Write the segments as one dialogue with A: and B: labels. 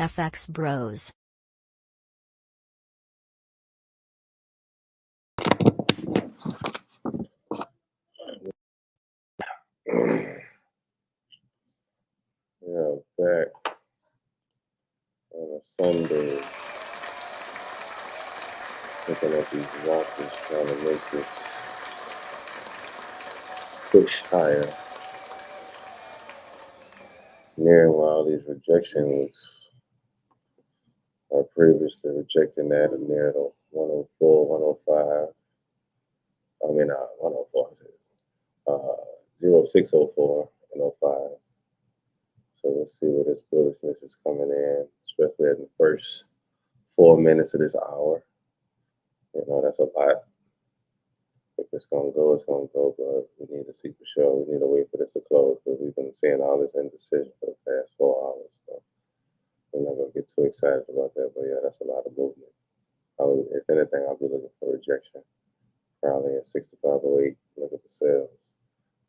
A: FXBros.
B: Yeah, back on a Sunday, looking at these watches, trying to make this push higher. Meanwhile, these rejection looks are previously rejecting that and near the 104, 105. I mean, 104, 0604 and 05. So we'll see where this bullishness is coming in, especially in the first 4 minutes of this hour. You know, that's a lot. If it's going to go, it's going to go, but we need to see for sure. We need to wait for this to close because we've been seeing all this indecision for the past 4 hours. So we're not going to get too excited about that, but yeah, that's a lot of movement. If anything, I'll be looking for rejection. Probably at 6508, looking for sales,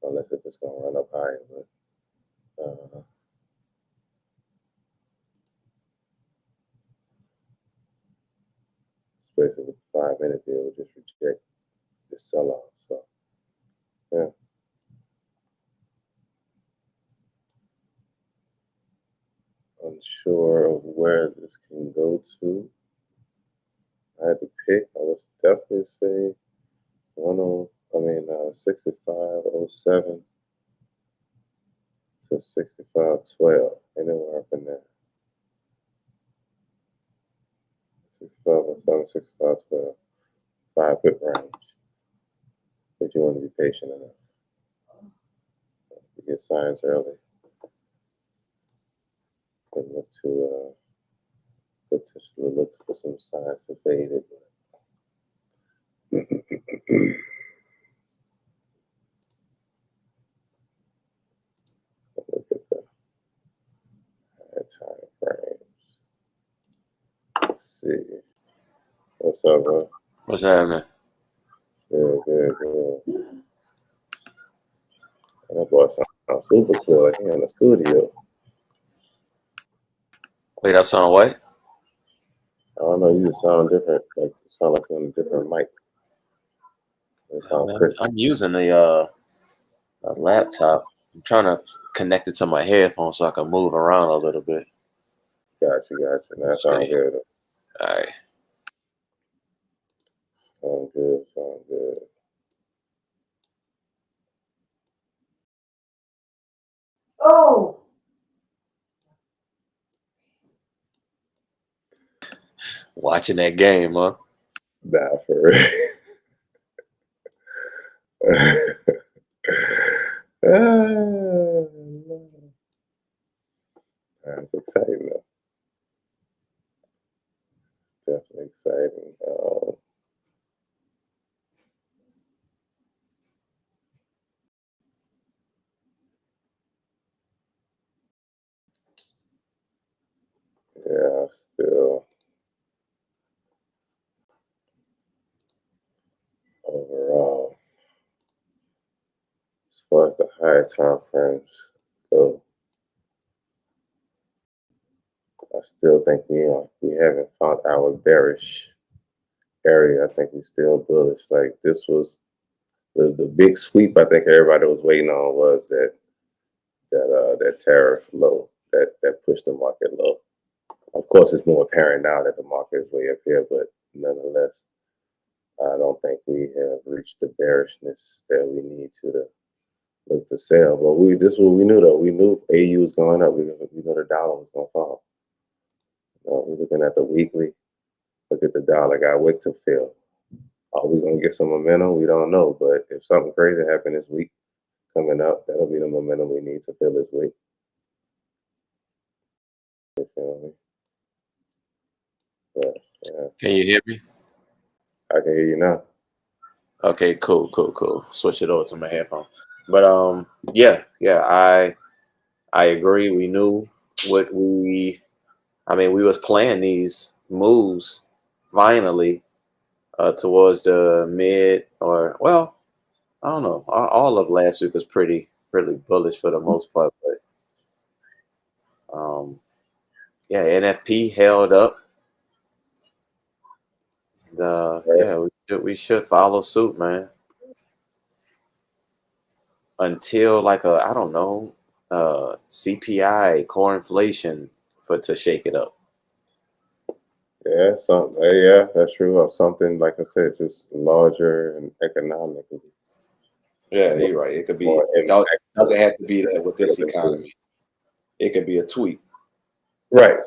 B: unless if it's going to run up higher. But especially with the 5 minute deal, we just reject the sell off. So, yeah. Unsure of where this can go to. I had to pick. I would definitely say 6507 to 6512. Anywhere up in there. 6507, 6512. 5 pip range. But you want to be patient enough. You get signs early. And look to potentially look for some signs to fade it. Look at the high time frames. Let's see. What's up, bro?
C: What's happening?
B: Good. That boy sounds super cool. Like he in the studio.
C: Wait, that sound what?
B: I don't know. You just sound different. Like you sound like you're on a different mic.
C: I'm using a laptop. I'm trying to connect it to my headphones so I can move around a little bit.
B: Gotcha. That sounds good.
C: All right.
B: Sound good.
D: Oh.
C: Watching that game, huh?
B: Nah, for real. That's exciting though. Definitely exciting. Yeah, still overall, as far as the higher time frames go, I still think we haven't found our bearish area. I think we're still bullish. Like this was the big sweep. I think everybody was waiting on was that tariff low that pushed the market low. Of course, it's more apparent now that the market is way up here, but nonetheless, I don't think we have reached the bearishness that we need to look to sell. But this is what we knew though. We knew AU was going up. We knew the dollar was going to fall. We're looking at the weekly. Look at the dollar got wick to fill. Are we going to get some momentum? We don't know. But if something crazy happened this week coming up, that'll be the momentum we need to fill this week. You feel me? But, yeah.
C: Can you hear me?
B: I can hear you now.
C: Okay, cool. Switch it over to my headphone. But yeah, I agree. We knew what we was playing these moves finally towards the mid or well, I don't know. All of last week was pretty bullish for the most part, but yeah, NFP held up. Yeah, we should follow suit, man. Until like I don't know, CPI, core inflation to shake it up.
B: Yeah, yeah, that's true. Or something like I said, just larger and economically.
C: Yeah, you're right. It could be. It doesn't have to be that with this economy. It could be a tweet.
B: Right.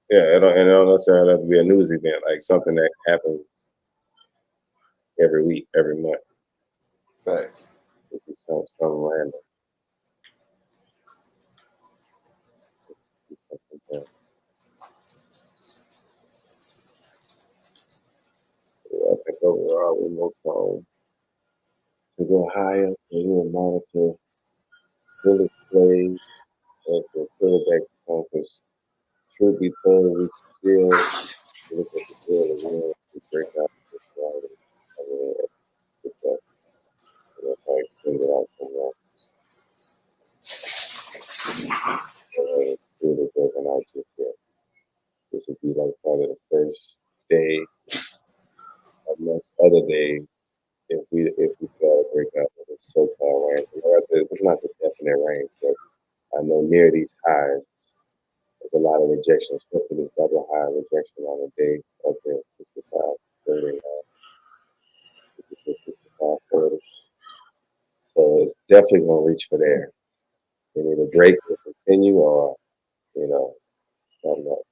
B: Yeah, it don't necessarily have to be a news event, like something that happens every week, every month.
C: Facts.
B: It could be some random. Yeah, I think overall we're more prone to go higher, and we'll monitor bullish plays and to pull back home. Because truth be told, we still look at the bill again. We break out the quality. I mean, it's that, that's how extended out from that. It's really broken out just yet. This would be like probably the first day amongst other days if we try to break out of the so-called range. Like I said, it's not the definite range, but I know near these highs, there's a lot of rejection, especially this double high rejection on the day up there, 65.30, 65.40. So it's definitely going to reach for there. It either break or continue or, something else.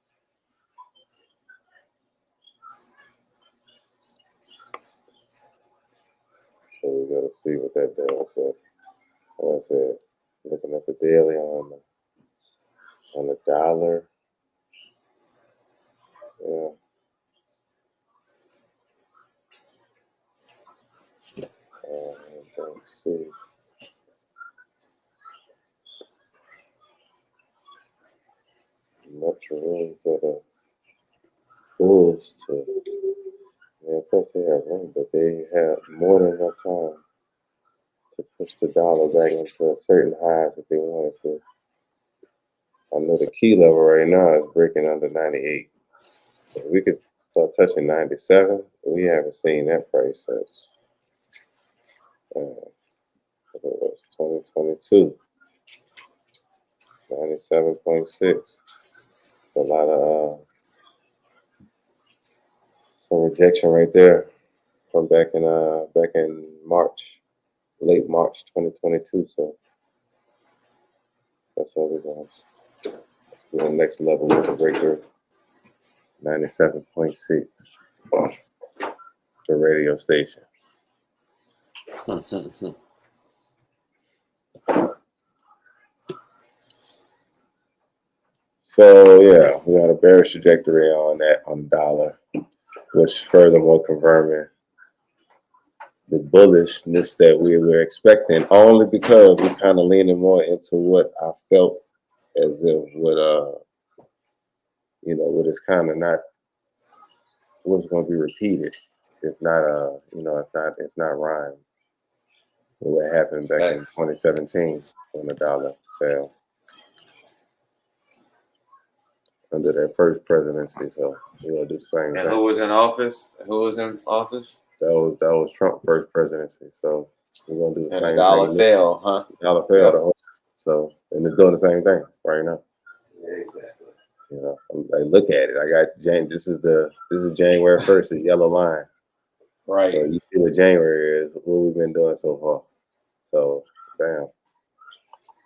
B: So we got to see what that does. But like I said, looking at the daily on the dollar, yeah. Don't see much room for the bulls to. Yeah, plus they have room, but they have more than enough time to push the dollar back into certain highs if they wanted to. I know the key level right now is breaking under 98. If we could start touching 97, we haven't seen that price since it was 2022. 97.6. A lot of some rejection right there from back in March, late March 2022. So that's what we're going to do. The next level with the breakthrough. 97.6. The radio station. So yeah, we got a bearish trajectory on that on the dollar, which furthermore confirming the bullishness that we were expecting, only because we're kind of leaning more into what I felt as if what is kind of not what's going to be repeated. If not it's not rhyme. What happened back in 2017 when the dollar fell under their first presidency. So we're gonna do the same thing.
C: Who was in office? Who was in office?
B: That was Trump's first presidency. So we're gonna do the same thing.
C: The dollar fell, huh?
B: The dollar fell the whole so and it's doing the same thing right now.
C: Yeah, exactly.
B: I look at it. I got January. This is January 1st, the yellow line.
C: Right.
B: So you see what January is, what we've been doing so far. So damn.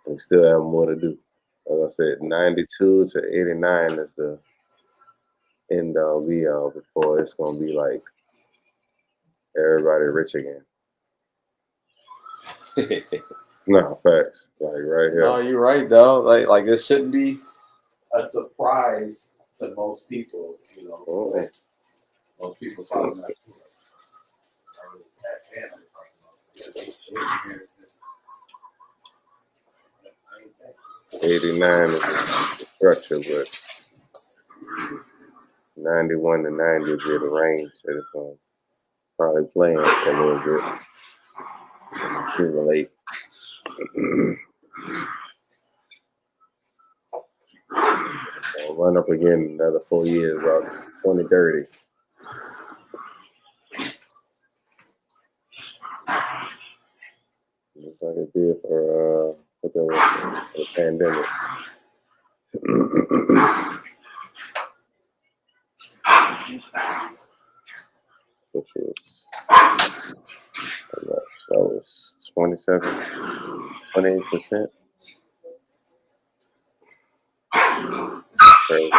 B: We still have more to do. Like I said, 92 to 89 is the end all be all before it's gonna be like everybody rich again. No, facts. Like right here.
C: No, you're right though. Like this shouldn't be a surprise to most people, Most people probably not.
B: 89 is the structure, but 91 to 90 will be the range that it's going to probably play in a little bit. Accumulate. I'll run up again another 4 years, about 2030. Just like it did for the pandemic. Which was that was 28%. Crazy.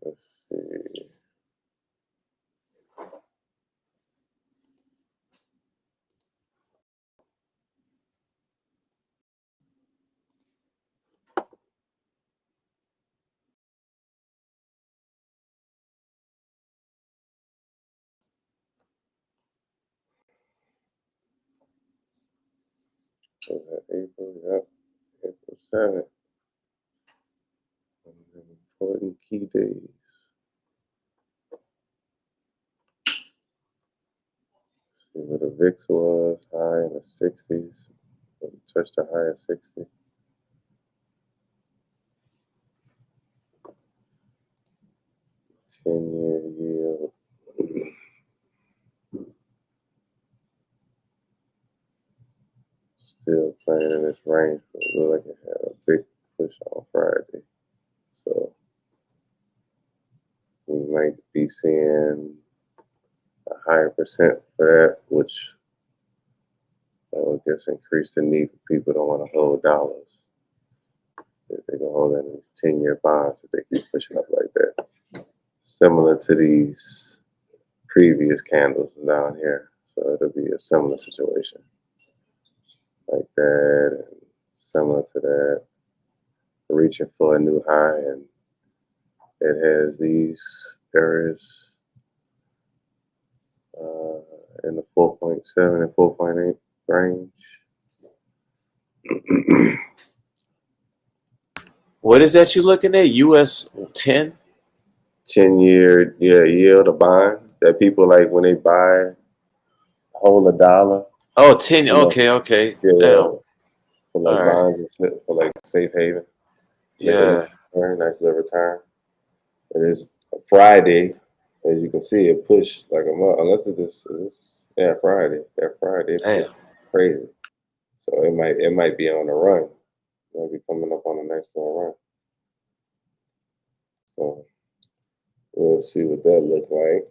B: Let's see. Was that April? Yep. April 7th. One of the important key days. See where the VIX was, high in the 60s. It touched the high at 60. Ten-year yield. Still playing in this range, but it looked like it had a big push on Friday. So we might be seeing a higher percent for that, which I would guess increase the need for people to want to hold dollars. If they can hold in these 10-year bonds, if they keep pushing up like that. Similar to these previous candles down here. So it'll be a similar situation. Like that, and similar to that. Reaching for a new high, and it has these areas in the 4.7 and 4.8 range.
C: What is that you looking at? US 10?
B: 10-year, yield of bond that people like when they buy, hold $1.
C: Oh, 10.
B: You know,
C: Okay.
B: yeah, for like
C: All right.
B: bonds and shit, for like safe haven.
C: Yeah.
B: Very nice little return. It is Friday, as you can see, it pushed like a month. Unless it's Friday. That Friday, it pushed crazy. So it might be on the run. It might be coming up on the next little run. So we'll see what that look like.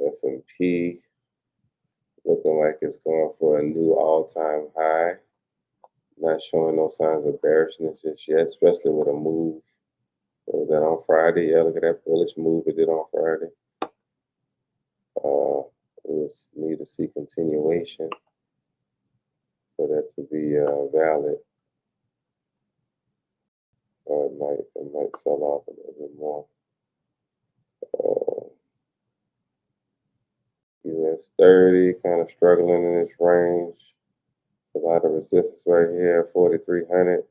B: S&P looking like it's going for a new all-time high. Not showing no signs of bearishness just yet, especially with a move. Was that on Friday? Yeah, look at that bullish move it did on Friday. We need to see continuation for that to be valid. Or it might sell off a little bit more. US 30 kind of struggling in this range. A lot of resistance right here, 4,300.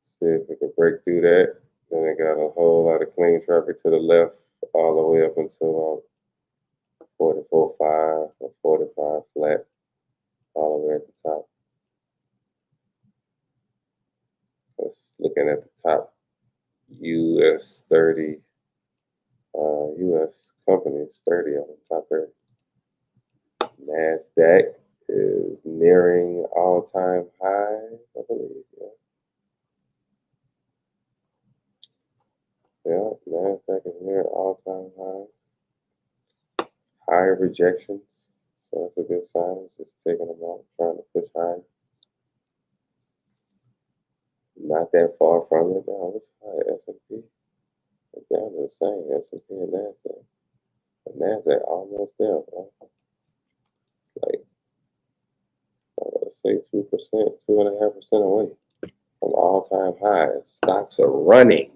B: See if we can break through that. Then it got a whole lot of clean traffic to the left, all the way up until 44.5 or 45 flat, all the way at the top. Just looking at the top US 30, US companies, 30 of them, top 30. NASDAQ is nearing all-time highs, I believe. Yeah, NASDAQ is near all-time highs. Higher rejections, so that's a good sign. It's just taking them out, trying to push higher. Not that far from it. Now, it's high S&P. It's down to the same S&P and NASDAQ. But NASDAQ almost there, bro. It's like, let's say 2%, 2.5% away from all-time highs. Stocks are running,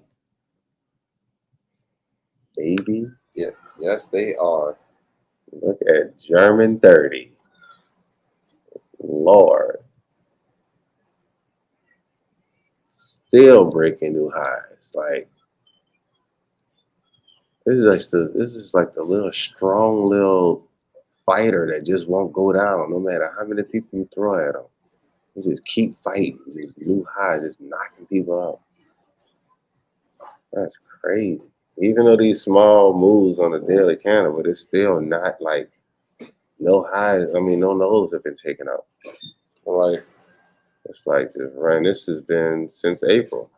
B: baby.
C: Yeah. Yes, they are.
B: Look at German 30. Lord. still breaking new highs. Like this is like the little strong little fighter that just won't go down no matter how many people you throw at him. He just keep fighting these new highs, just knocking people out. That's crazy. Even though these small moves on the daily candle, but it's still not like no highs. I mean, no lows have been taken out.
C: Right.
B: It's like just right. This has been since April.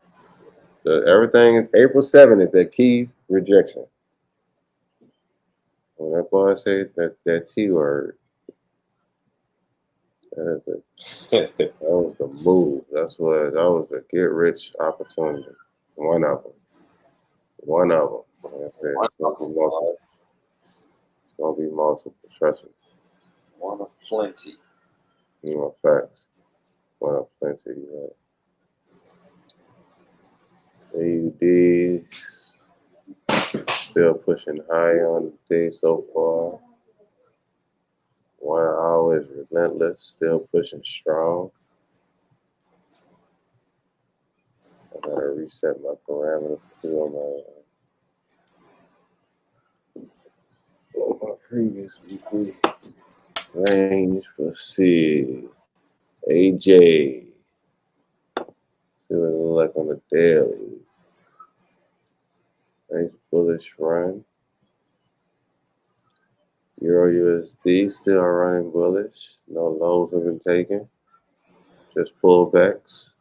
B: Everything April 7th is that key rejection. When that boy said that T word, that was the move. That was the get rich opportunity. One of them. One of them. Like I said, it's gonna be multiple. It's gonna be multiple. Trust me.
C: One of plenty.
B: You know, facts. One of plenty. AUD still pushing high on the day so far. 1 hour is relentless, still pushing strong. I gotta reset my parameters too on my previous weekly range. Let's see. AJ. See what it look like on the daily. Nice bullish run. Euro USD still running bullish. No lows have been taken. Just pullbacks.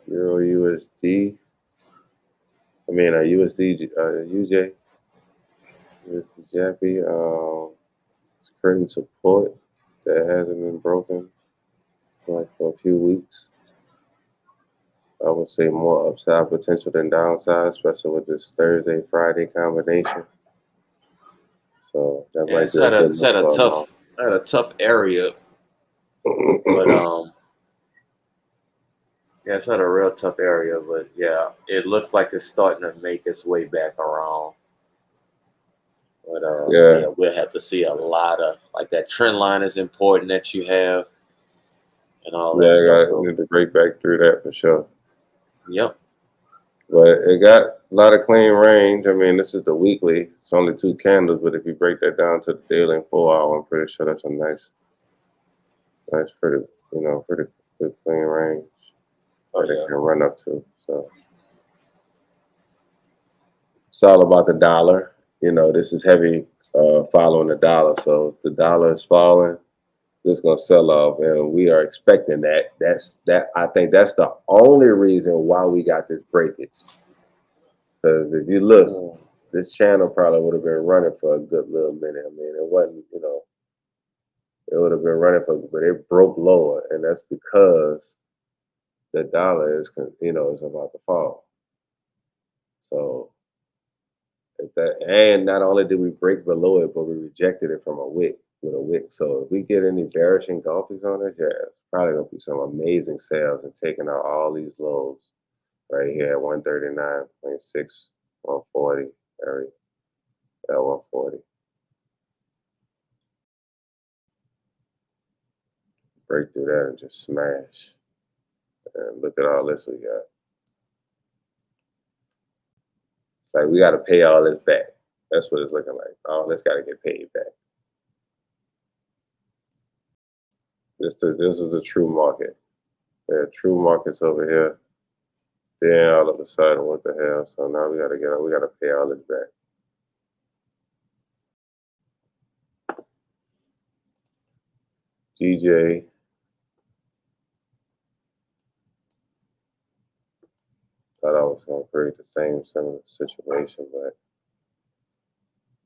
B: Euro USD. I mean, USD, UJ. USD Jappy. It's creating support that hasn't been broken like for a few weeks. I would say more upside potential than downside, especially with this Thursday Friday combination. So that might
C: It's
B: be
C: at
B: a good
C: a tough area, but yeah, it's at a real tough area. But yeah, it looks like it's starting to make its way back around. But yeah, we'll have to see a lot of like that trend line is important that you have and all that stuff.
B: Yeah,
C: So
B: need to break back through that for sure.
C: Yep.
B: But it got a lot of clean range. I mean, this is the weekly. It's only 2 candles, but if you break that down to the daily and 4 hour, I'm pretty sure that's a nice, pretty good clean range that it can run up to. So it's all about the dollar. You know, this is heavy following the dollar. So if the dollar is falling, it's gonna sell off, and we are expecting that. I think that's the only reason why we got this breakage. Because if you look, this channel probably would have been running for a good little minute. I mean, it wasn't, it would have been running for, but it broke lower, and that's because the dollar is about to fall. So if that, and not only did we break below it, but we rejected it from a wick with a wick. So if we get any bearish engulfings on it, yeah, it's probably gonna be some amazing sales and taking out all these lows right here at 139.6, 140 area at 140. Break through that and just smash. And look at all this we got. It's like we got to pay all this back. That's what it's looking like. All this got to get paid back. This is the true market. There are true markets over here. Then all of a sudden, what the hell? So now we got to pay all this back. GJ. Thought I was going to create the same similar situation, but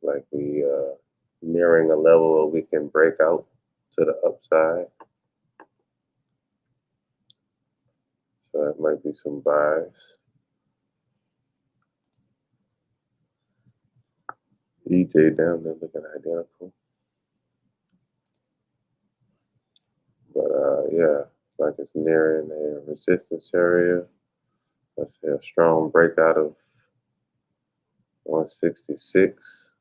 B: like we nearing a level where we can break out to the upside. So that might be some buys. EJ down there looking identical. But yeah, like it's nearing a resistance area. Let's say a strong breakout of 166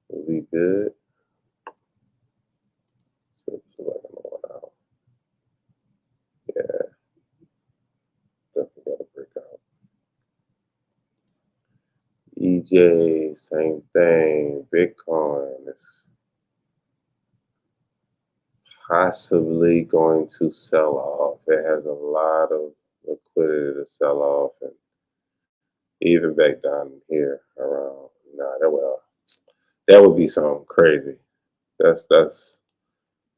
B: will be good. So like yeah, CJ, same thing. Bitcoin is possibly going to sell off. It has a lot of liquidity to sell off, and even back down here around. That would be something crazy. That's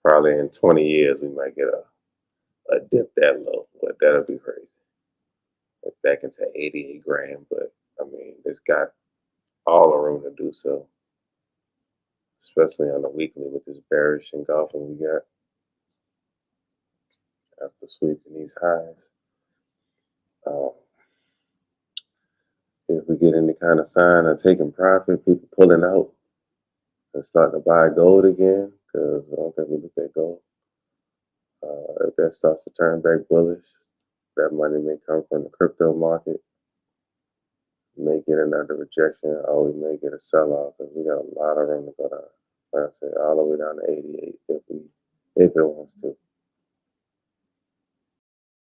B: probably in 20 years we might get a dip that low, but that'll be crazy. Back into 88 grand, but I mean, it's got all the room to do so, especially on the weekly with this bearish engulfing we got after sweeping these highs. If we get any kind of sign of taking profit, people pulling out and starting to buy gold again, because I don't think we look at gold. If that starts to turn back bullish, that money may come from the crypto market. May get another rejection, or we may get a sell-off, because we got a lot of room to go down. Like I said, all the way down to 88 if it wants to.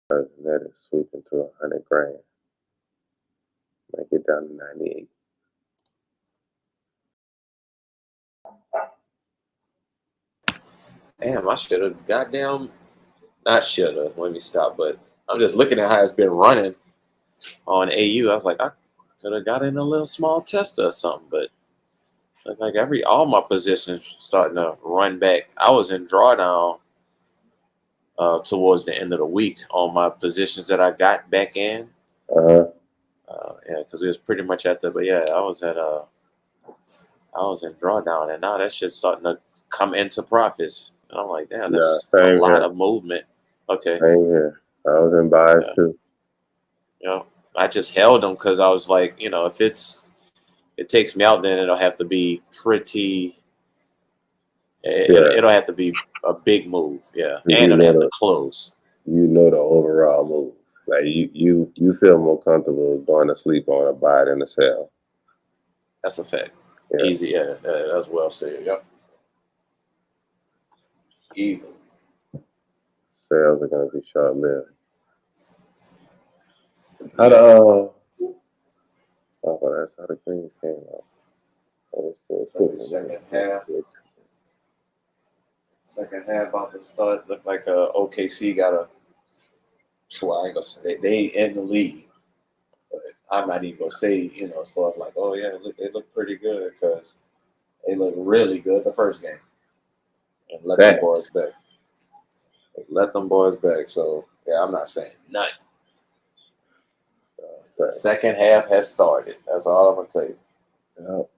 B: Other than that, it's sweeping to 100 grand. Might get down to 98.
C: Damn, I should have not should have, let me stop, but I'm just looking at how it's been running on AU. I was like, I could have got in a little small tester or something, but like all my positions starting to run back. I was in drawdown towards the end of the week on my positions that I got back in. Yeah, because it was pretty much but yeah, I was in drawdown, and now that shit's starting to come into profits. And I'm like, damn, that's a lot of movement. Okay.
B: Same here. I was in buys too.
C: You know, I just held them because I was like, you know, if it takes me out, then it'll have to be pretty. It'll have to be a big move, yeah, and it'll have to close.
B: You know the overall move. Like you feel more comfortable going to sleep on a buy than a sell.
C: That's a fact. Yeah. Easy, yeah, that's well said. Yep. Easy.
B: Sales are gonna be short-lived. Oh, that's how the greens came out.
C: Second half about to start. Look like OKC got a. Well, I ain't gonna say they in the lead. But I'm not even gonna say, you know, as far as like, oh yeah, they look pretty good, because they look really good the first game. And let them boys back. Let them boys back. So yeah, I'm not saying nothing. Second half has started. That's all I'm gonna tell you.
B: Yep.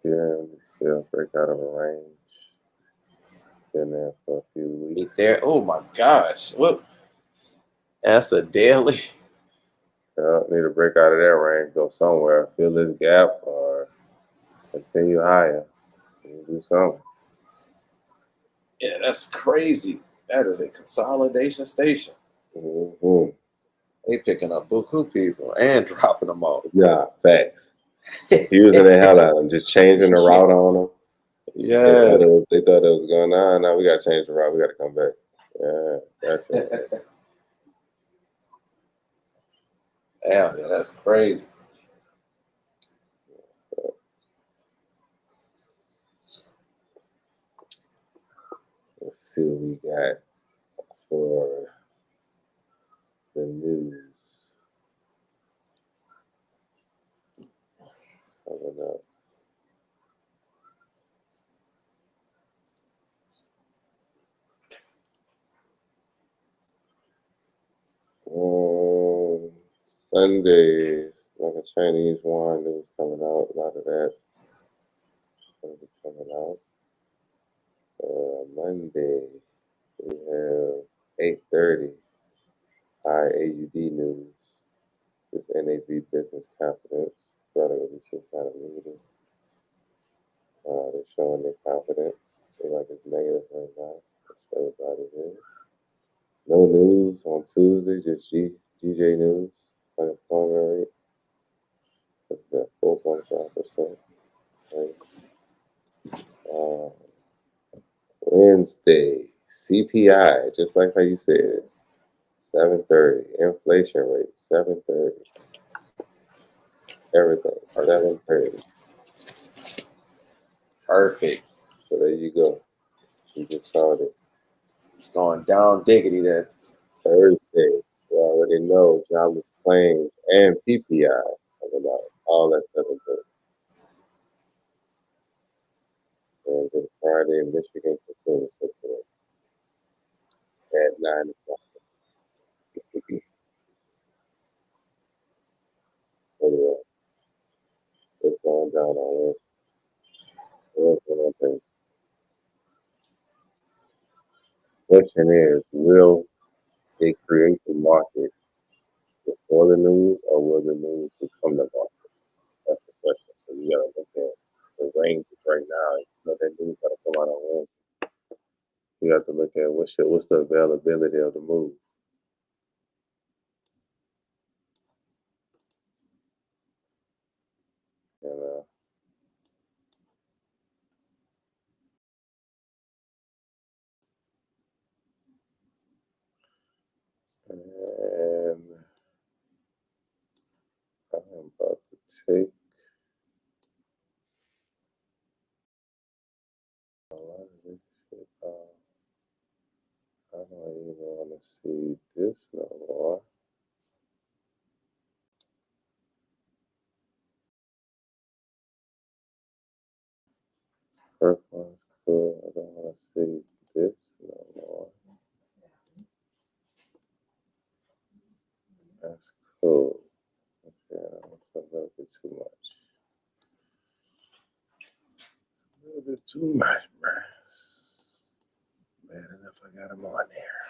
B: Yeah, we still break out of a range. Been there for a few weeks.
C: Oh my gosh. What? That's a daily.
B: Need to break out of that range, go somewhere, fill this gap, or continue higher. Do something.
C: Yeah, that's crazy. That is a consolidation station.
B: Mm-hmm.
C: They picking up buku people and dropping them off.
B: Yeah, facts. Using the hell out of them, just changing the route on them.
C: Yeah.
B: They thought it was going on. Now we got to change the route. We got to come back. Yeah, that's it.
C: Damn, yeah, that's crazy.
B: Let's see what we got for the news coming up. Sundays, like a Chinese wine news coming out. A lot of that going to be coming out. Monday, we have 8:30 high AUD news. This NAV business confidence. Thought it would be some kind of meeting. They're showing their confidence. They like it's negative right now. That's everybody is. No news on Tuesday, just GJ news. Unemployment rate. It's at 4.5%. Right. Wednesday. CPI, just like how you said, 7:30. Inflation rate, 7:30. Everything, 7:30.
C: Perfect.
B: So there you go. You just saw it.
C: It's going down diggity then.
B: Thursday. You already know jobless claims and PPI coming out. All at 7:30. And then Friday, Michigan Consumer Sentiment at 9 o'clock. So yeah, it's going down on Wednesday. Question is, will it create the market before the news, or will the news become the market? That's the question. So you gotta look at the ranges right now. You know that news gotta come out on Wednesday. You have to look at what's the availability of the move. And I'm about to take a lot of this shit off. I don't even want to see this no more. First one's cool. I don't want to see this no more. That's cool. Okay, that's a little bit too much. A little bit too much, bruh. Bad enough I got them on there.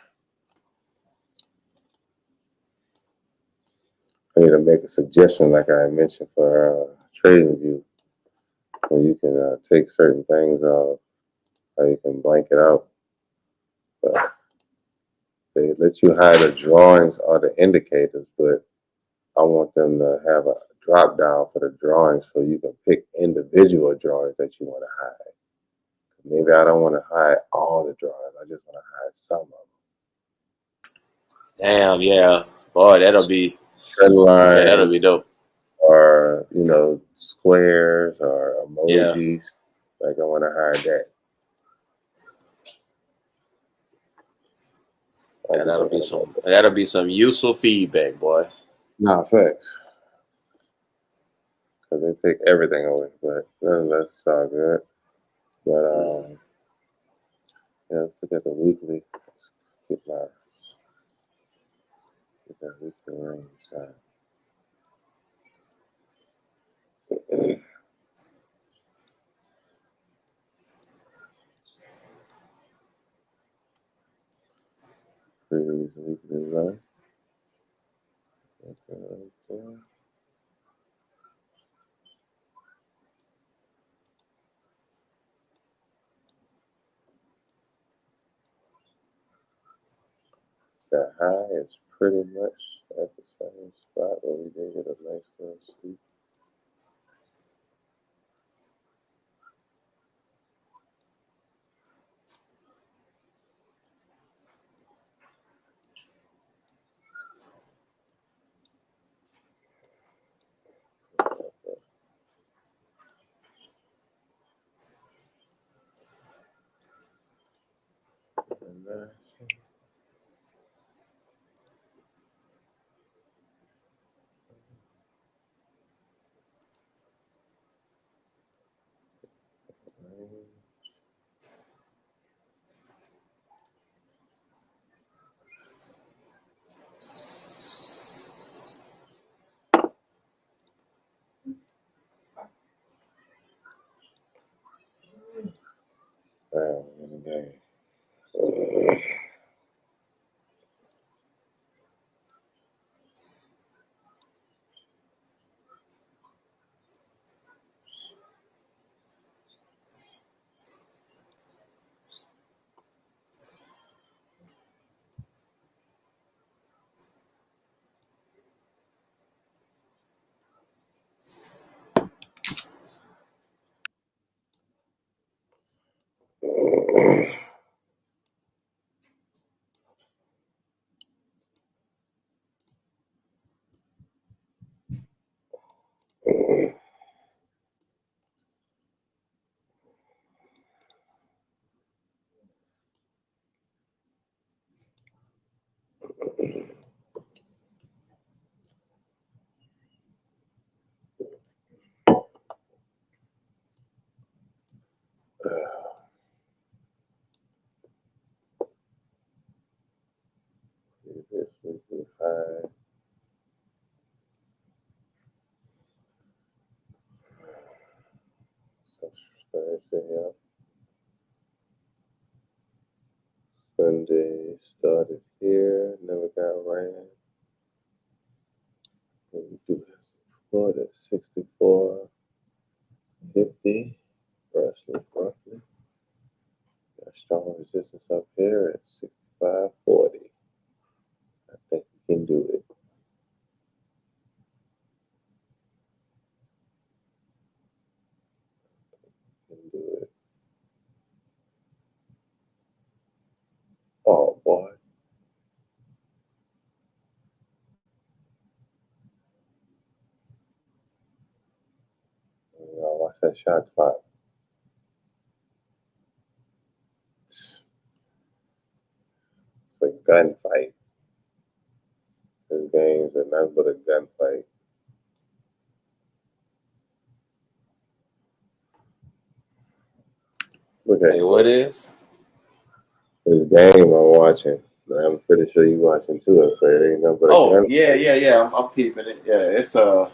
B: I need to make a suggestion, like I mentioned, for TradingView, where you can take certain things off, or you can blank it out. But they let you hide the drawings or the indicators, but I want them to have a drop down for the drawings so you can pick individual drawings that you want to hide. Maybe I don't want to hide all the drawings. I just want to hide some of them.
C: Damn, yeah. Boy, that'll be
B: Trend lines,
C: yeah, that'll be dope.
B: or squares or emojis.
C: Yeah.
B: Like I want to hide that.
C: And that'll be some useful feedback, boy.
B: Nah, facts. Because they take everything away, but nonetheless, it's all good. But yeah, let's look at the weekly. Let's get that weekly range. Previous weekly low. Okay. The high is pretty much at the same spot where we did get a nice little sweep. And in the game. Started here, never got ran. We do this. Florida 64.50, roughly. Got strong resistance up here at 65.40. I think we can do it. Do it. Oh boy. Watch that shot clock. It's a gunfight. These games are nothing but a gunfight. Look at
C: Hey, what is?
B: this game I'm watching. I'm pretty sure you watching too. I say it ain't nothing but a gun.
C: Yeah. I'm peeping it. Yeah, it's
B: They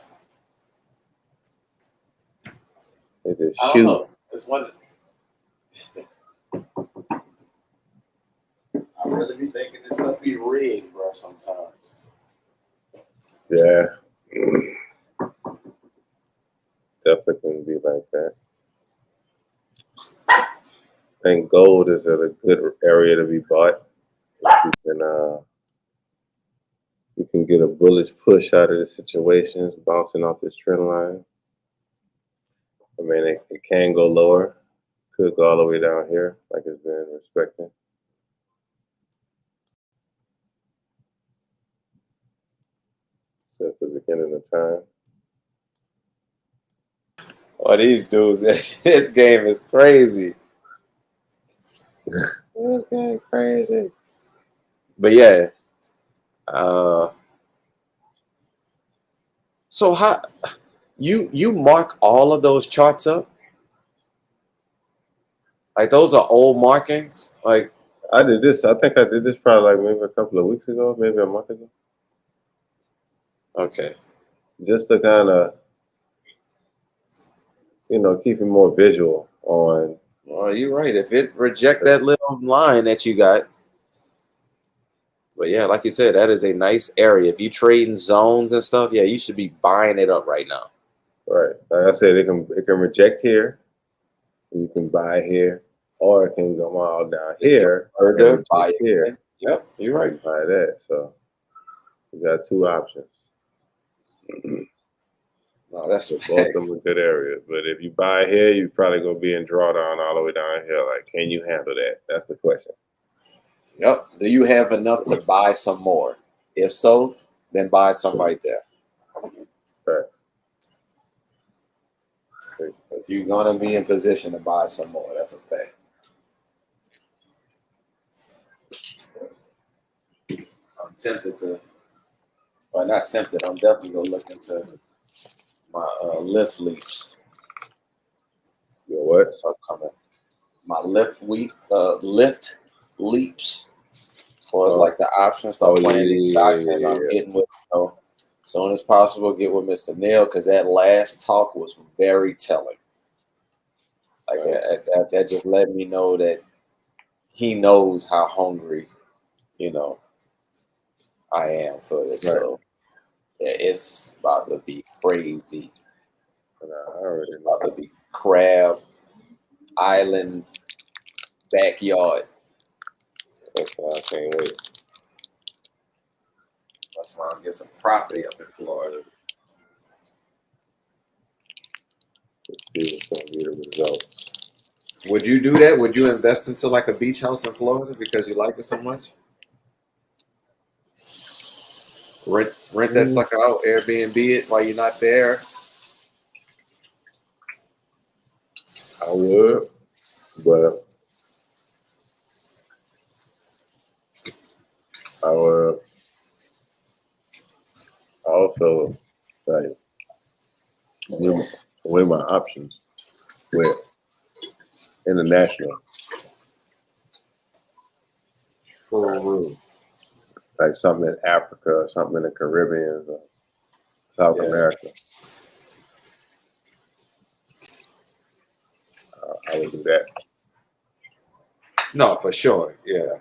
B: just
C: I don't
B: shoot.
C: know. It's one. I really be thinking this stuff be rigged, bro. Sometimes.
B: Yeah. Definitely can be like that. I think gold is at a good area to be bought. If you can get a bullish push out of the situations, bouncing off this trend line. I mean, it can go lower. Could go all the way down here, like it's been respecting. So at the beginning of time.
C: Oh, these dudes! This game is crazy. This game crazy. But yeah. So how you mark all of those charts up? Like those are old markings? Like
B: I did this. I think I did this probably like maybe a couple of weeks ago, maybe a month ago.
C: okay.
B: Just to kind of, keep it more visual on.
C: Well, you're right. If it reject that little line that you got. But yeah, like you said, that is a nice area. If you trade in zones and stuff, yeah, you should be buying it up right now.
B: Right. Like I said, it can reject here. You can buy here, or it can go all down here.
C: Further, buy it
B: here.
C: Yep, you're right.
B: Buy that. So you got two options.
C: No, that's
B: both of them are good areas. But if you buy here, you're probably gonna be in drawdown all the way down here. Like, can you handle that? That's the question.
C: Yep. Do you have enough to buy some more? If so, then buy some right there.
B: Right.
C: If you're gonna be in position to buy some more, that's a fact. I'm tempted to, well, not tempted. I'm definitely gonna look into my lift leaps.
B: Your what?
C: So coming. My lift leaps. As far as like the options, start playing these stocks, and I'm getting with as soon as possible. Get with Mr. Neil because that last talk was very telling. Like that just let me know that he knows how hungry, I am for this. Right. So yeah, it's about to be crazy. It's about to be crab island backyard.
B: That's why I can't wait.
C: That's why I'm getting some property up in Florida.
B: Let's see what's going to be the results.
C: Would you do that? Would you invest into like a beach house in Florida because you like it so much? Rent that sucker out, Airbnb it while you're not there.
B: I would, but I would also like weigh my options with international. Like something in Africa or something in the Caribbean or South America. I would do that.
C: No, for sure. Yeah.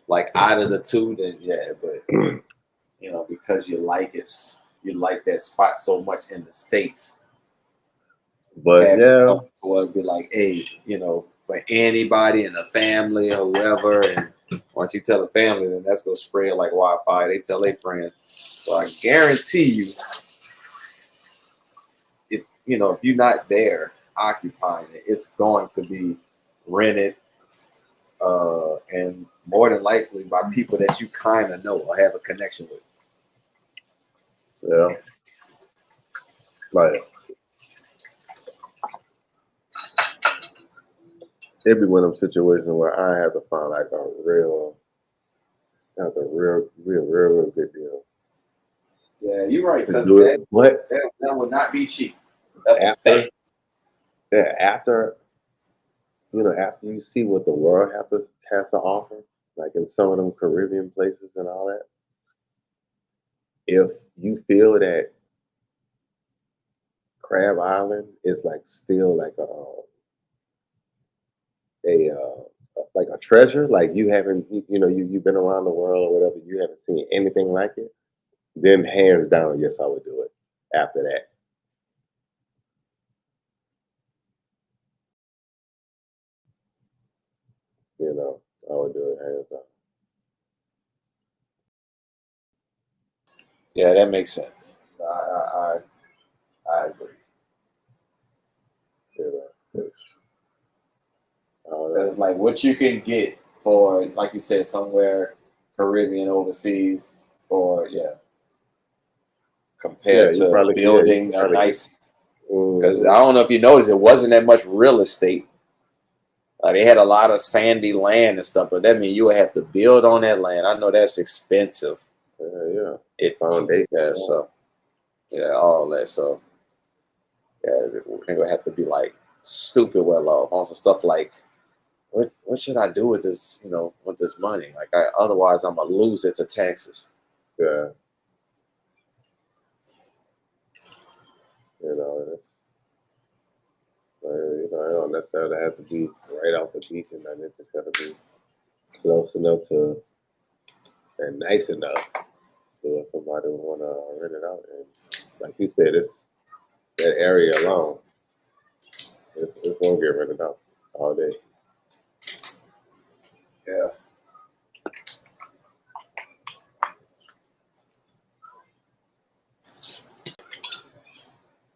C: like out of the two, then yeah, but you know, because you like that spot so much in the States.
B: But yeah,
C: So it'd be like, hey, you know, for anybody in the family or whoever, and once you tell the family, then that's gonna spread like wildfire. They tell their friends. So I guarantee you, if you're not there occupying it, it's going to be rented, and more than likely by people that you kind of know or have a connection with.
B: yeah, like it'd be one of them situations where I have to find like a real good deal.
C: Yeah, you're right. Because that would not be cheap. That's
B: after, after after you see what the world has to offer, like in some of them Caribbean places and all that, if you feel that Crab Island is like still like like a treasure, like you haven't, you've been around the world or whatever, you haven't seen anything like it, then hands down, yes, I would do it after that. I would do it hands down.
C: Yeah, that makes sense. I agree. It's like what you can get for, like you said, somewhere Caribbean overseas, or compared to building a nice. Because I don't know if you noticed, it wasn't that much real estate. They had a lot of sandy land and stuff, but that means you would have to build on that land. I know that's expensive.
B: Yeah.
C: Foundation. Yeah, so all that. So they're gonna have to be like stupid well off on some stuff like, what should I do with this? With this money? Like, otherwise I'm gonna lose it to taxes.
B: Yeah. It don't necessarily have to be right off the beach, and then it just got to be close enough to and nice enough so somebody would want to rent it out. And like you said, that area alone, it's gonna get rented out all day.
C: Yeah.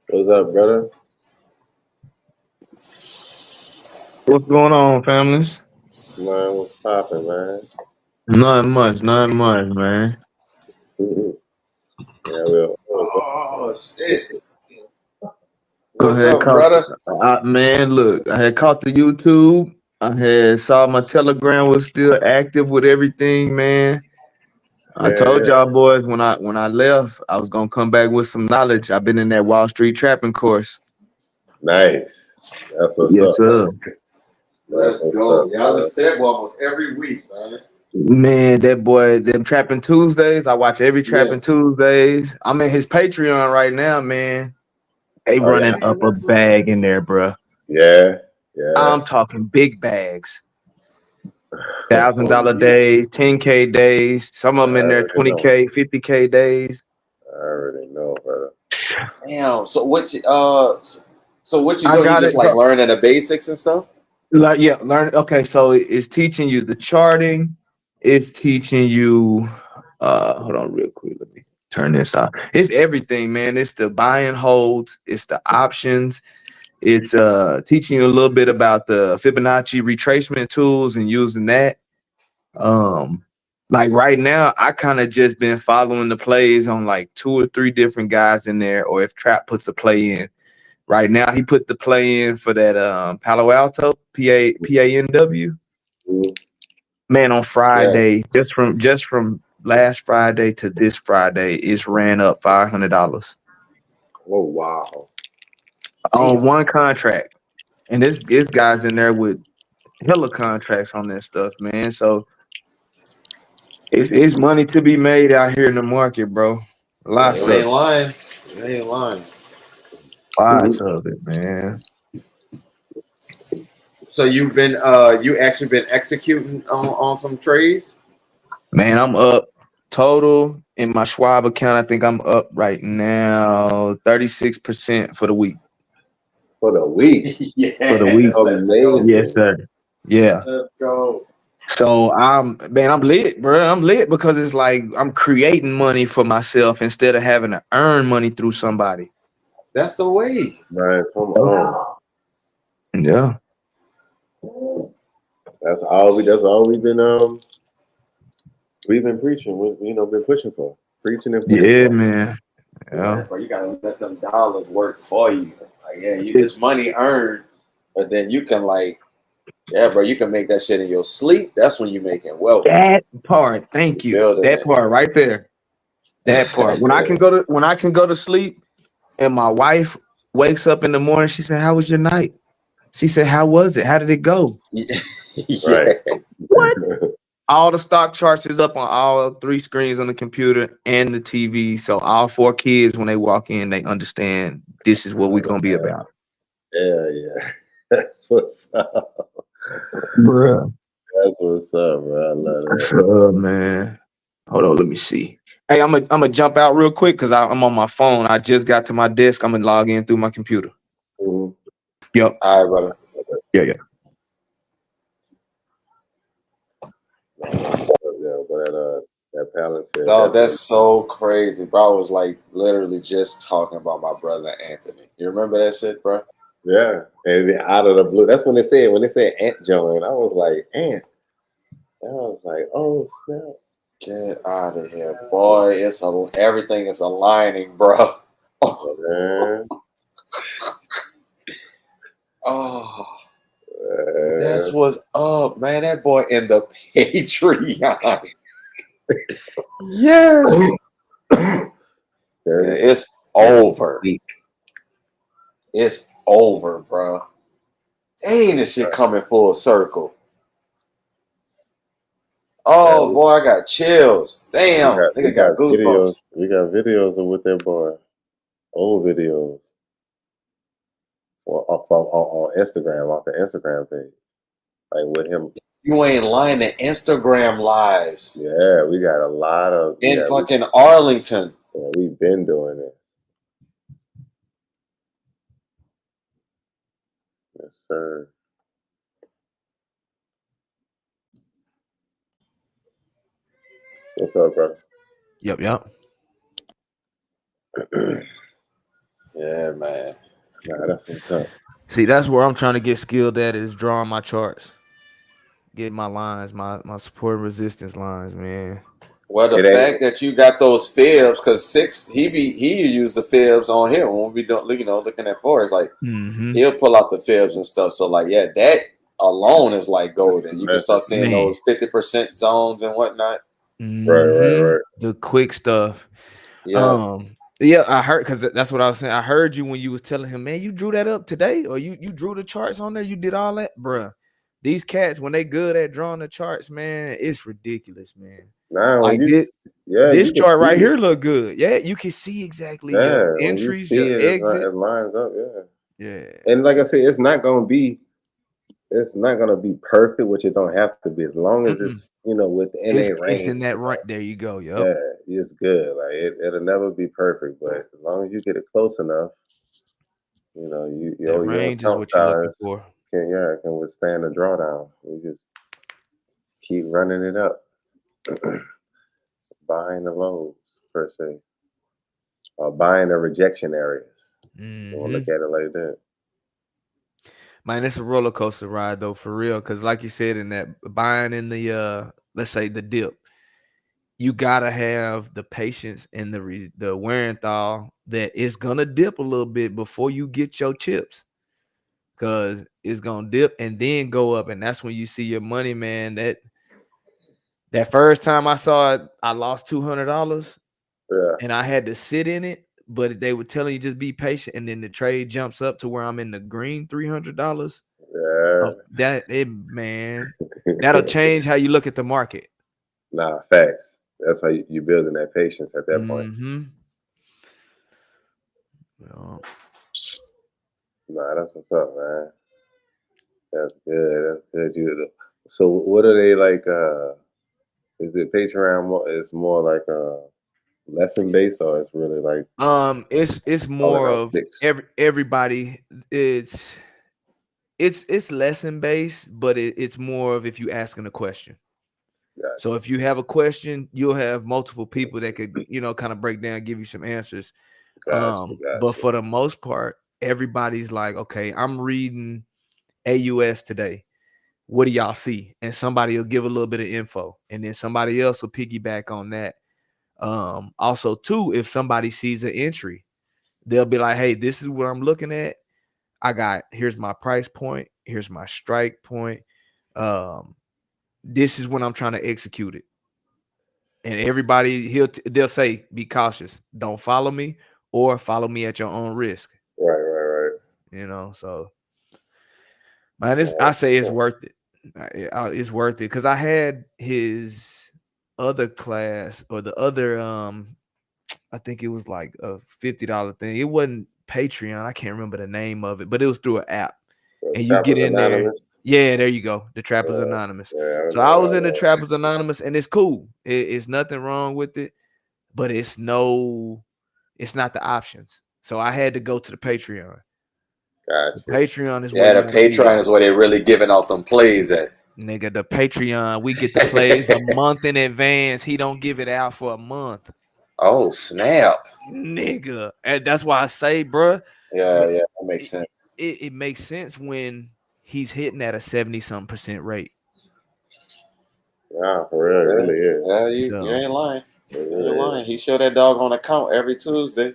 B: What's up, brother?
A: What's going on, families?
B: Man, what's popping, man?
A: Nothing much, man.
B: Yeah, well.
C: Oh shit!
A: What's
C: up, brother?
A: Man, look, I had caught the YouTube. I had saw my Telegram was still active with everything, man. I told y'all boys when I left, I was gonna come back with some knowledge. I've been in that Wall Street trapping course.
B: Nice. That's what's
A: yes,
B: up.
A: Sir.
C: Let's go. Y'all just said almost every week, man.
A: Man, that boy, them Trapping Tuesdays. I watch every Trapping Tuesdays. I'm in his Patreon right now, man. They running up a bag in there, bruh.
B: Yeah.
A: I'm talking big bags. $1,000 days, 10K days. Some of them in there 20K, 50K days.
B: I already know, brother.
C: Damn. So what you doing? You just like learning the basics and stuff?
A: Like, yeah, learn. Okay, so it's teaching you the charting. It's teaching you. Hold on, real quick. Let me turn this off. It's everything, man. It's the buy and holds. It's the options. It's teaching you a little bit about the Fibonacci retracement tools and using that. Like right now, I kind of just been following the plays on like 2 or 3 different guys in there, or if Trap puts a play in. Right now, he put the play in for that Palo Alto PANW. Man, on Friday, just from last Friday to this Friday, it's ran up $500.
B: Oh wow!
A: On one contract, and this guy's in there with hella contracts on that stuff, man. So it's money to be made out here in the market, bro. Lots of it.
C: You ain't lying.
A: Lots of it, man.
C: So you've been you actually been executing on some trades?
A: Man, I'm up total in my Schwab account. I think I'm up right now 36% for the week.
B: For the week.
A: For the week.
C: Let's go.
A: Yes,
B: Amazing.
A: sir. Yeah.
C: Let's go.
A: So I'm lit, bro. I'm lit because it's like I'm creating money for myself instead of having to earn money through somebody.
C: That's the way.
B: Man, come on.
A: Yeah.
B: That's all we've been preaching. Been pushing for. Preaching and pushing
A: Yeah,
B: for.
A: man.
C: Yeah,
A: Yeah.
C: bro, you gotta let them dollars work for you. Like, yeah, it's money earned, but then you can bro, you can make that shit in your sleep. That's when you making wealth.
A: That part. Thank you.
C: Building
A: That
C: it.
A: part right there. That part. When I can go to sleep and my wife wakes up in the morning, she said, "How was your night?" She said, "How was it? How did it go?"
C: Yeah.
B: Right.
A: What? All the stock charts is up on all 3 screens on the computer and the TV. So all 4 kids, when they walk in, they understand this is what we're gonna be about.
B: Yeah. That's what's up.
A: Bruh.
B: That's what's up, bro. I love
A: What's
B: that.
A: up, man? Hold on, let me see. Hey, I'm gonna jump out real quick because I'm on my phone. I just got to my desk. I'm gonna log in through my computer.
B: Mhm.
A: Yep.
C: All right, brother.
A: Yeah.
B: Yeah, but that Palantir.
C: Oh, that's so crazy, bro. I was literally just talking about my brother Anthony. You remember that shit, bro?
B: Yeah, and then out of the blue, that's when they said Ant joined. I was like, Ant. I was like, oh snap.
C: Get out of here, boy! Everything is aligning, bro.
B: Man.
C: Oh, that's what's up, man. That boy in the Patreon. Yes, it's over. It's over, bro. Dang, this shit coming full circle. Oh boy, I got chills. Damn, nigga got goosebumps.
B: We got videos of with that boy. Old videos. On Instagram, off the Instagram page. Like with him.
C: You ain't lying. The Instagram lives.
B: Yeah, we got a lot of
C: in fucking Arlington.
B: Yeah, we've been doing it. Yes, sir. What's up, brother?
A: Yep.
C: Yeah, man.
B: Nah, that's what's up.
A: See, that's where I'm trying to get skilled at is drawing my charts. Get my lines, my support and resistance lines, man.
C: Well, the fact that you got those fibs, because he use the fibs on him when we don't, looking at forex, like he'll pull out the fibs and stuff. So that alone is like golden. You can start seeing those 50% zones and whatnot.
B: Right.
A: The quick stuff.
C: Yeah.
A: Yeah, I heard because that's what I was saying. I heard you when you was telling him, man, you drew that up today, or you drew the charts on there. You did all that, bruh. These cats, when they good at drawing the charts, man, it's ridiculous, man.
B: Nah,
A: like this chart right here look good. Yeah, you can see exactly your entries, your exits.
B: It lines up.
A: Yeah.
B: And like I said, it's not gonna be perfect, which it don't have to be, as long as it's within a range.
A: It's in that right. There you go. Yep.
B: Yeah, it's good. Like it'll never be perfect, but as long as you get it close enough, your
A: range is what you're looking for.
B: Can withstand the drawdown. You just keep running it up, buying the lows per se, or buying the rejection areas. We'll look at it like that.
A: Man, it's a roller coaster ride though, for real. Because like you said, in that buying in the let's say the dip, you gotta have the patience and the wear and thaw that it's gonna dip a little bit before you get your chips. Cause it's gonna dip and then go up, and that's when you see your money, man. That first time I saw it, I lost $200.
B: Yeah.
A: And I had to sit in it, but they were telling you just be patient, and then the trade jumps up to where I'm in the green $300.
B: Yeah.
A: Man, that'll change how you look at the market.
B: Nah, facts. That's how you're building that patience at that point.
A: Well,
B: nah, that's what's up, man. That's good. So what are they like? Is it Patreon more? It's more like a lesson based, or it's really like
A: it's more of everybody. It's lesson based, but it's more of if you asking a question.
B: Gotcha.
A: So if you have a question, you'll have multiple people that could, kind of break down, give you some answers.
B: Gotcha.
A: But for the most part, everybody's like, okay, I'm reading AUS today. What do y'all see? And somebody will give a little bit of info, and then somebody else will piggyback on that. Also, too, if somebody sees an entry, they'll be like, hey, this is what I'm looking at. Here's my price point. Here's my strike point. This is when I'm trying to execute it. And everybody, they'll say, be cautious. Don't follow me or follow me at your own risk.
B: Right.
A: So, man, I say it's worth it. It's worth it because I had his other class or the other, I think it was like a $50 thing. It wasn't Patreon. I can't remember the name of it, but it was through an app. And you get in Anonymous. There. Yeah, there you go. The Trappers Anonymous. So I was in the Trappers Anonymous, and it's cool. It's nothing wrong with it, but it's not the options. So I had to go to the Patreon.
B: Gotcha.
A: The Patreon is where
C: the Patreon is where they're really giving out them plays at.
A: Nigga, the Patreon, we get the plays a month in advance. He don't give it out for a month.
C: Oh, snap.
A: Nigga. And that's why I say, bro.
C: Yeah, that makes sense.
A: It makes sense when he's hitting at a 70-something% rate.
B: Yeah, for real, it really is.
C: Yeah, you ain't lying. You ain't lying. He showed that dog on account every Tuesday.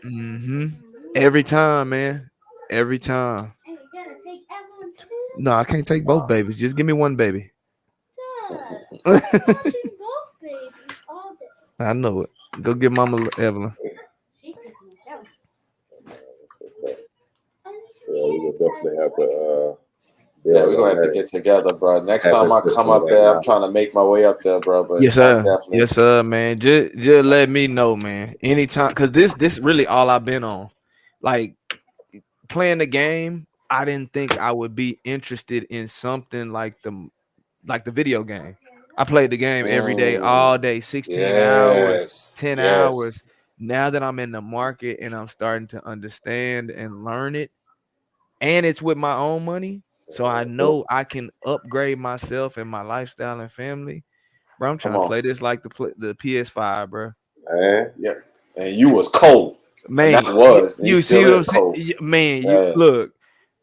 A: Every time, man. Every time.
D: And you're gonna take Evelyn too?
A: No, I can't take both babies. Just give me one baby.
D: Dad, I'm watching both babies all day.
A: I know it. Go get Mama Evelyn.
D: She's taking a shower.
B: Yeah, we would definitely have to.
C: Yeah, we're gonna have to get together, bro. Next time I come up there, I'm trying to make my way up there, bro. But
A: yes, sir. Yes, sir, man. Just let me know, man. Anytime, because this really all I've been on. Like playing the game, I didn't think I would be interested in something like the video game. I played the game every day, all day, 16 hours, 10 hours. Now that I'm in the market and I'm starting to understand and learn it, and it's with my own money, so I know I can upgrade myself and my lifestyle and family. Bro, I'm trying to play this like the PS5, bro.
C: Yeah, and you was cold,
A: man.
C: That was
A: you see what I'm saying, man? You look.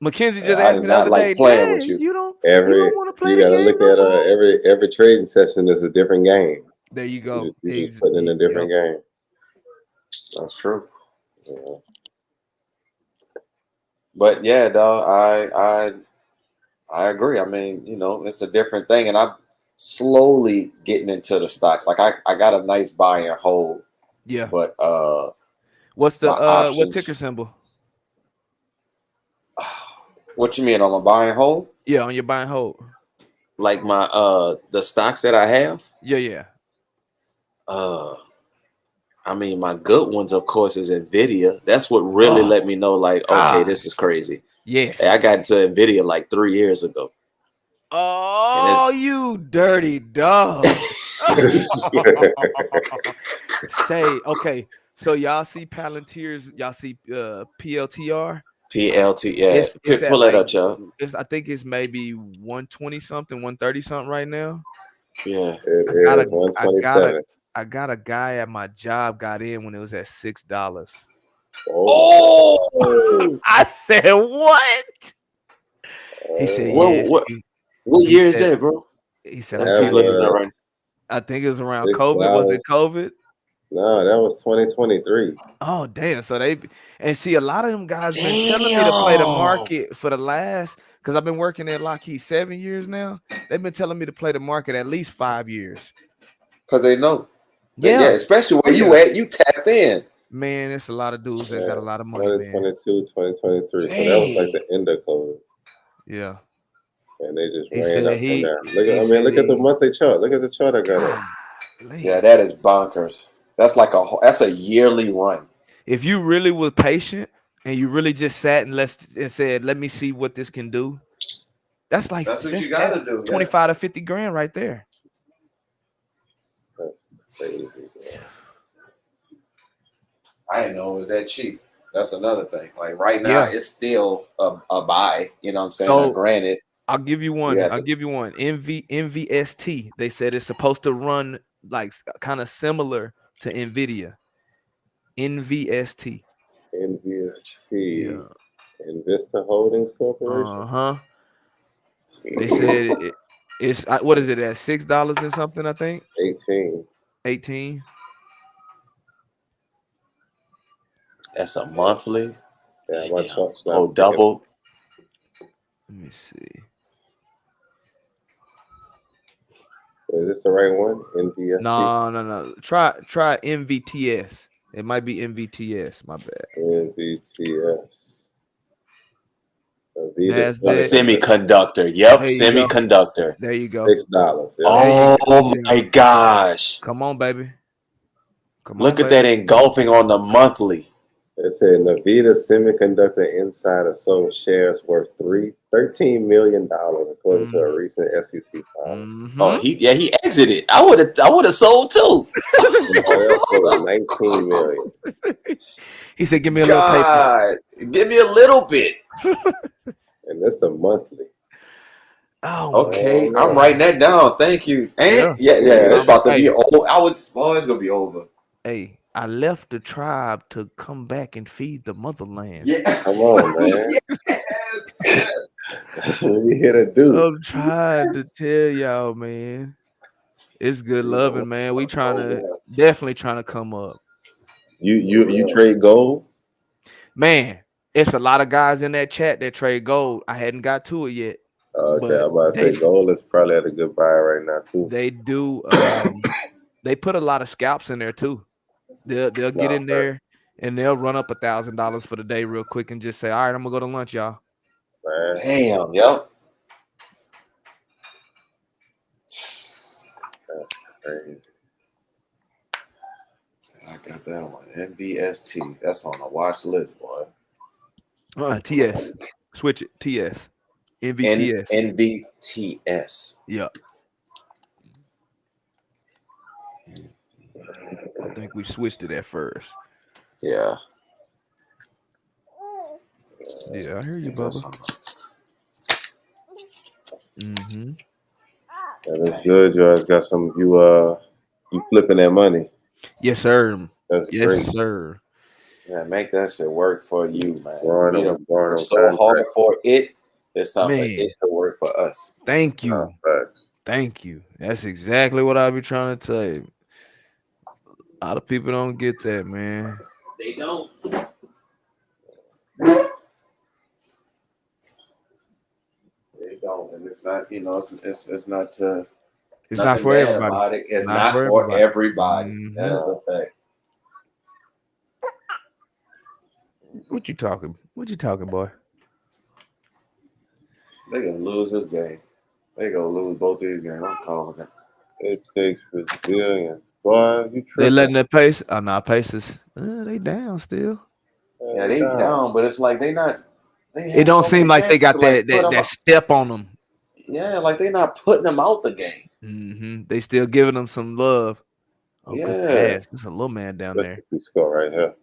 A: Mackenzie just asked me the other day,
C: playing with you.
A: You don't want to play the game.
B: You gotta look at every trading session is a different game.
A: There you go.
B: You just put in a different game.
C: That's true. Yeah. But yeah, dog, I agree. I mean, it's a different thing, and I'm slowly getting into the stocks. Like I got a nice buy and hold.
A: Yeah.
C: But
A: what's the what ticker symbol?
C: What you mean on my buy and hold?
A: Yeah, on your buy and hold.
C: Like my the stocks that I have?
A: Yeah.
C: I mean, my good ones, of course, is Nvidia. That's what really let me know, like, okay, this is crazy.
A: Yes.
C: Hey, I got into Nvidia like 3 years ago.
A: Oh, you dirty dog. Say, okay. So y'all see Palantir's, y'all see PLTR?
C: PLT, yeah. Pull that up, y'all.
A: I think it's maybe 120 something, 130 something right now.
C: Yeah.
A: I got a guy at my job got in when it was at $6.
C: Oh,
A: I said what? He said,
C: what year is that, bro?
A: He said, I think it was around COVID. Was it COVID?
B: No, that was 2023.
A: Oh, damn. So see, a lot of them guys been telling me to play the market for the last, because I've been working at Lockheed 7 years now. They've been telling me to play the market at least 5 years.
C: Because they know.
A: Yeah,
C: especially where you at, you tapped in.
A: Man, it's a lot of dudes that got a lot of money.
B: 2022, 2023. So that was like the end of COVID.
A: Yeah.
B: And they just ran up and down. Look at the monthly chart. Look at the chart I got up.
C: Yeah, that is bonkers. That's like that's a yearly run.
A: If you really were patient and you really just sat and said, let me see what this can do. That's what you gotta do. 25 to 50 grand right there.
B: Crazy.
C: I didn't know it was that cheap. That's another thing. Like right now,
E: Yeah.
C: it's still a buy. You know what I'm saying?
E: So-
C: Now, granted,
E: I'll give you one.
C: You have
E: I'll
C: to-
E: give you one. NVST. They said it's supposed to run like kind of similar to Nvidia. NVST.
B: NVST.
E: Yeah.
B: Invista Holdings Corporation.
E: Uh-huh. They said it's what is it at $6 and something, I think?
B: 18.
E: 18.
C: that's a monthly.
B: Yeah, my
C: Damn.
B: chart's not
C: Oh, double.
E: Let me see.
B: Is this the right one? NVST?
E: No. Try MVTS. It might be MVTS. My bad.
B: NVTS.
E: Nasdaq.
C: Semiconductor. Yep,
E: There you go.
C: semiconductor.
E: There you go.
B: $6. Yeah.
C: Oh my gosh!
E: Come on, baby. Come
C: Look
E: on,
C: at that
E: baby.
C: engulfing on the monthly.
B: It said Nvidia Semiconductor Insider sold shares worth $13 million, according to a recent SEC filing.
C: Oh, he exited. I would have sold too.
B: Everybody else sold $19 million.
E: He said, "Give me a little paper."
C: God, give me a little bit.
B: And that's the monthly.
E: Oh,
C: Okay,
B: no.
C: I'm writing that down. Thank you. And yeah, it's about to be over. It's gonna be over.
E: Hey, I left the tribe to come back and feed the motherland.
C: Yeah,
B: Come on, man.
C: Yes.
B: That's what we here to do.
E: I'm trying to tell y'all, man. It's good loving, man. We definitely trying to come up.
B: You trade gold?
E: Man, it's a lot of guys in that chat that trade gold. I hadn't got to it yet.
B: Okay, I'm about to say gold is probably at a good buy right now too.
E: They do. They put a lot of scalps in there too. They'll get in there and they'll run up $1,000 for the day real quick and just say, "All right, I'm gonna go to lunch, y'all."
B: Man.
C: Damn, yep.
B: That's crazy.
C: I got that one. NVST. That's on the watch list, boy.
E: TS. Switch it. TS. NVTS.
C: NVTS.
E: Yep. I think we switched it at first.
C: Yeah.
E: Yeah, I hear you, Bubba. Mm-hmm.
B: That is good. You guys got some you flipping that money.
E: Yes, sir.
B: That's
E: yes,
B: great.
E: sir.
C: Yeah, make that shit work for you, man.
B: We're
C: so hard for it. It's something
E: Man.
C: it to work for us.
E: Thank you. Thank you. That's exactly what I be trying to tell you. A lot of people don't get that, man.
C: They don't. They don't, and it's not. You know, it's not.
E: It's not for everybody.
C: It's not for everybody.
E: Mm-hmm.
C: That is a fact.
E: What you talking? What you talking, boy?
C: They gonna lose this game. They gonna lose both of these games. I'm calling it.
B: It takes resilience. Boy, you tripping.
E: They letting that pace. Oh, no, Pacers. They down still.
C: Yeah, they down, but it's like they not.
E: It don't seem like they got that step on them.
C: Yeah, like they not putting them out the game.
E: Mm-hmm. They still giving them some love. Oh,
C: yeah.
E: Good pass. There's a little man down there.
B: Score right here.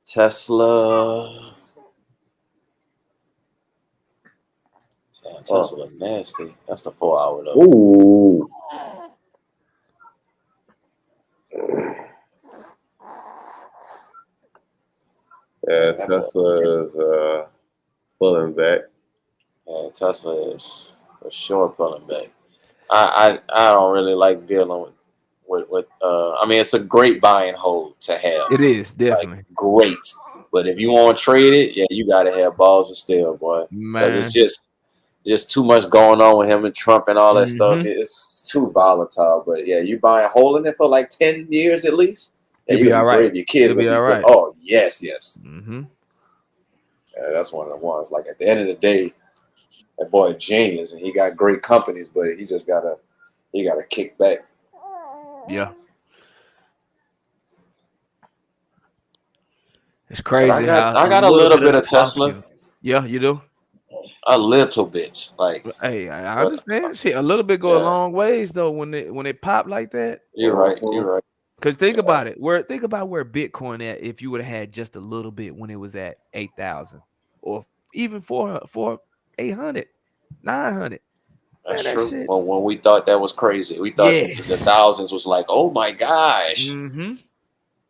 C: Tesla. Tesla nasty. That's the 4 hour though.
B: Ooh. Yeah, Tesla is pulling back.
C: Yeah, Tesla is for sure pulling back. I don't really like dealing with I mean, it's a great buy and hold to have.
E: It is definitely
C: like, great. But if you want to trade it, yeah, you gotta have balls of steel, boy. Because it's just too much going on with him and Trump and all that stuff. It's too volatile. But yeah, you buy and holding it for like 10 years at least. Yeah,
E: you'll be all right.
C: Your kids will be all right. Oh, yes.
E: Mm-hmm.
C: Yeah, that's one of the ones. Like at the end of the day, that boy genius, and he got great companies, but he just gotta kick back.
E: Yeah. It's crazy.
C: I got a little bit of Tesla.
E: Yeah, you do.
C: A little bit, like.
E: Hey, I understand. Shit, a little bit go a long ways though when it pop like that.
C: You're right. You're right.
E: Because think about it. Think about where Bitcoin at if you would have had just a little bit when it was at 8,000 or even 800, 900.
C: That's
E: Man, that
C: true.
E: shit.
C: When we thought that was crazy, we thought the thousands was like, oh my gosh.
E: Mm-hmm.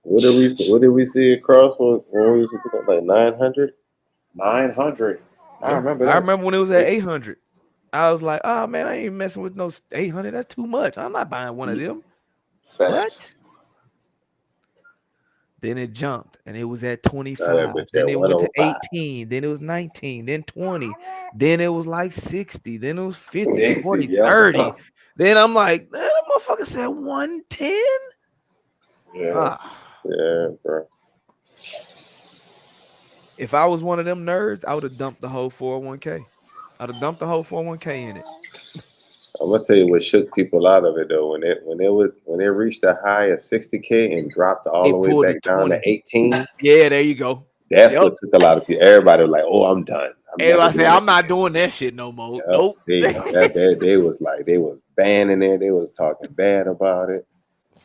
B: What did we see across when we was like 900?
C: 900. I remember that.
E: I remember when it was at 800. I was like, oh man, I ain't messing with no 800. That's too much. I'm not buying one of them.
C: Facts.
E: What? Then it jumped and it was at 25. Then it went to 18. Then it was 19. Then 20. Then it was like 60. Then it was 50,
C: 60,
E: 40, 30. Then I'm like, man, that motherfucker said 110.
B: Yeah, bro.
E: If I was one of them nerds, I would have dumped the whole 401k. I'd have dumped the whole 401k in it.
B: I'm gonna tell you what shook people out of it though. When it reached a high of 60K and dropped all the way back down to 18.
E: Yeah, there you go.
B: That's what took a lot of people. Everybody was like, "Oh, I'm done."
E: Everybody said, "I'm not doing that shit no more."
B: Yep.
E: Nope.
B: They was banning it. They was talking bad about it.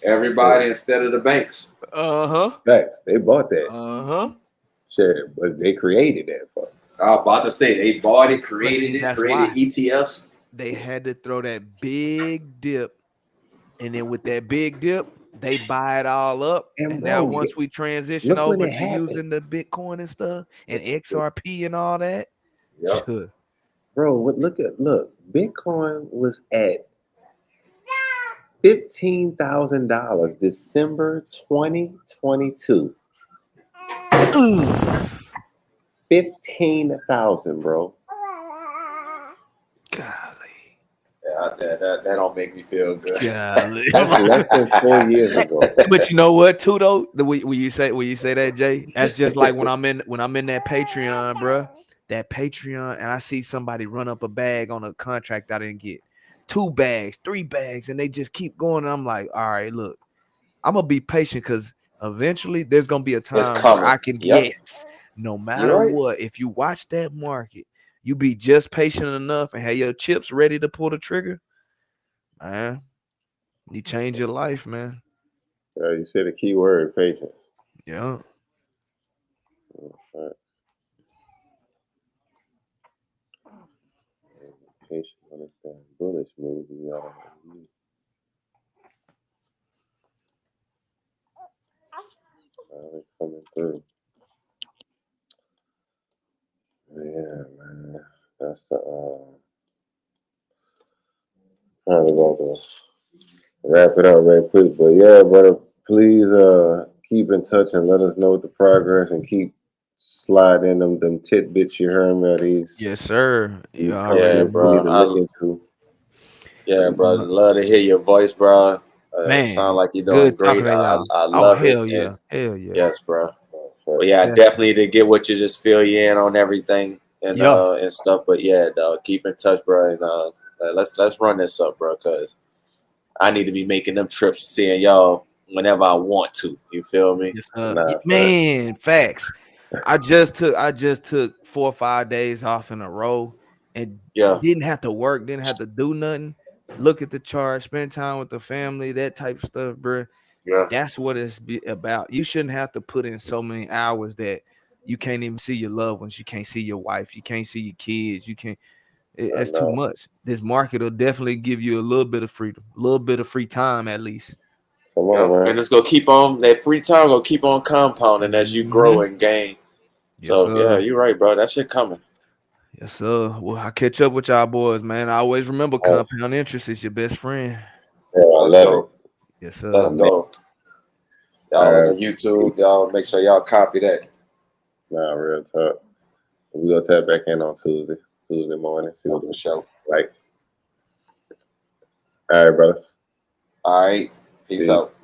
C: Everybody instead of the banks.
B: Facts. They bought that.
E: Sure,
B: but they created that.
C: I was about to say they bought it, created ETFs.
E: They had to throw that big dip, and then with that big dip, they buy it all up. And now once we transition over to using the Bitcoin and stuff and XRP and all that,
B: bro, look, Bitcoin was at $15,000 December 2022. 15,000, bro.
E: Golly.
C: Yeah, that don't make me feel good.
E: Golly.
B: That's less than 4 years ago.
E: But you know what, too, though? When you say that, Jay, that's just like when I'm in that Patreon, bro. That Patreon, and I see somebody run up a bag on a contract I didn't get. 2 bags, 3 bags, and they just keep going. And I'm like, all right, look, I'm gonna be patient because eventually there's gonna be a time where I can no matter what. If you watch that market, you be just patient enough and have your chips ready to pull the trigger, man. You change your life, man.
B: You said the key word, patience.
E: Yeah.
B: Patience on this damn bullish move, y'all. Coming through. Yeah, man. That's the probably about to wrap it up right quick. But yeah, brother, please keep in touch and let us know the progress and keep sliding them tidbits you heard about these.
E: Yes, sir.
C: Yeah, bro.
B: We need to look into.
C: Yeah, bro. Love to hear your voice, bro.
E: Man,
C: sound like you're doing great. I love it.
E: Hell yeah.
C: Yes, bro. But yeah, I definitely to get what you just fill you in on everything and stuff. But yeah, dog, keep in touch, bro. And let's run this up, bro, because I need to be making them trips, seeing y'all whenever I want to. You feel me?
E: Man, facts. I just took 4 or 5 days off in a row and didn't have to work, didn't have to do nothing. Look at the chart, spend time with the family, that type of stuff, bro.
C: Yeah,
E: that's what it's about. You shouldn't have to put in so many hours that you can't even see your loved ones. You can't see your wife. You can't see your kids. You can't. That's too much. This market will definitely give you a little bit of freedom, a little bit of free time at least.
B: Come on, man.
C: And it's gonna keep on that free time. Gonna keep on compounding as you grow and gain. So yeah, you're right, bro. That shit coming.
E: Yes, sir. Well, I catch up with y'all boys, man. I always remember compound interest is your best friend.
B: Yeah, I love it.
E: Yes, sir.
C: Let's go. Y'all on YouTube, y'all make sure y'all copy that.
B: Nah, real talk. We gonna tap back in on Tuesday morning. See what the show like. All right, brother.
C: All right. Peace out.